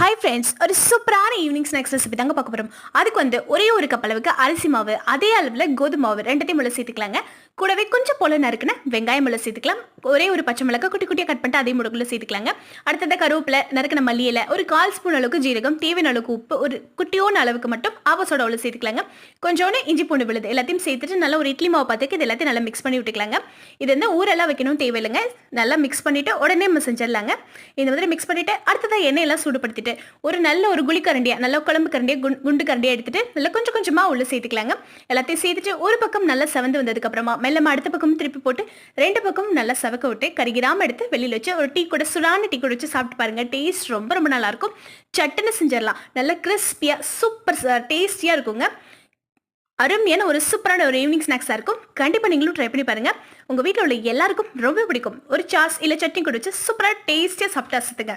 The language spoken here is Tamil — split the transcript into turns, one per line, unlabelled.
ஹாய் ஃப்ரெண்ட்ஸ், ஒரு சூப்பரான ஈவினிங் ஸ்நாக்ஸ் ரெசிபி தாங்க பார்க்க போகிறோம். அதுக்கு ஒரே ஒரு கப் அளவுக்கு அரிசி மாவு, அதே அளவில் கோதுமை மாவு ரெண்டுத்தையும் உள்ள சேர்த்துக்கலாங்க. கூடவே கொஞ்சம் போல நறுக்குன வெங்காயம் உள்ள சேர்த்துக்கலாம். ஒரே ஒரு பச்சை மிளகாய் குட்டி குட்டியாக கட் பண்ணிட்டு அதே முடுக்குள்ள சேர்த்துக்கலாங்க. அடுத்தது கருவேப்பிலை, நறுக்கின மல்லி இலை, ஒரு 1/4 ஸ்பூன் அளவுக்கு ஜீரகம், தேவையான அளவுக்கு உப்பு, ஒரு குட்டியோன அளவுக்கு மட்டும் ஆவசோட உள்ள சேர்த்துக்கலாங்க. கொஞ்சோன்னு இஞ்சி பூண்டு விழுது எல்லாத்தையும் சேர்த்துட்டு நல்லா ஒரு இட்லி மாவு பார்த்துக்கு இது எல்லாத்தையும் நல்லா மிக்ஸ் பண்ணி விட்டுக்கலாங்க. இது ஊரெல்லாம் வைக்கணும் தேவையில்லைங்க. நல்லா மிக்ஸ் பண்ணிட்டு உடனே செஞ்சிடலாங்க. இந்த மாதிரி மிக்ஸ் பண்ணிட்டு அடுத்ததான் எண்ணெயெல்லாம் சூடுபடுத்திட்டு ஒரு நல்ல ஒரு குழிக்கரண்டியா, நல்ல குழம்பு கரண்டியா, குண்டு கரண்டியா எடுத்துட்டு நல்லா கொஞ்சம் கொஞ்சமா உள்ள சேர்த்துக்கலாங்க. எல்லாத்தையும் சேர்த்துட்டு ஒரு பக்கம் நல்லா செவந்து வந்ததுக்கு அப்புறமா மெல்லமா அடுத்த பக்கம் திருப்பி போட்டு 2 பக்கமும் நல்லா செவக்க விட்டு கரிகிராம எடுத்து வெளியில வச்சு ஒரு டீ கூட சுடான டீ கூட வச்சு சாப்பிட்டு பாருங்க. டேஸ்ட் ரொம்ப ரொம்ப நல்லா இருக்கும். சட்டுன்னு செஞ்சிடலாம். நல்ல கிறிஸ்பியா சூப்பர் டேஸ்டியா இருக்குங்க. அருமையான ஒரு சூப்பரான ஒரு ஈவினிங் ஸ்நாக்ஸா இருக்கும். கண்டிப்பா நீங்களும் ட்ரை பண்ணி பாருங்க. உங்க வீட்டில் உள்ள எல்லாருக்கும் ரொம்ப பிடிக்கும். ஒரு சாஸ் இல்ல சட்னி கூட வச்சு சூப்பரா டேஸ்டியா சாப்பிட்டு அசத்துங்க.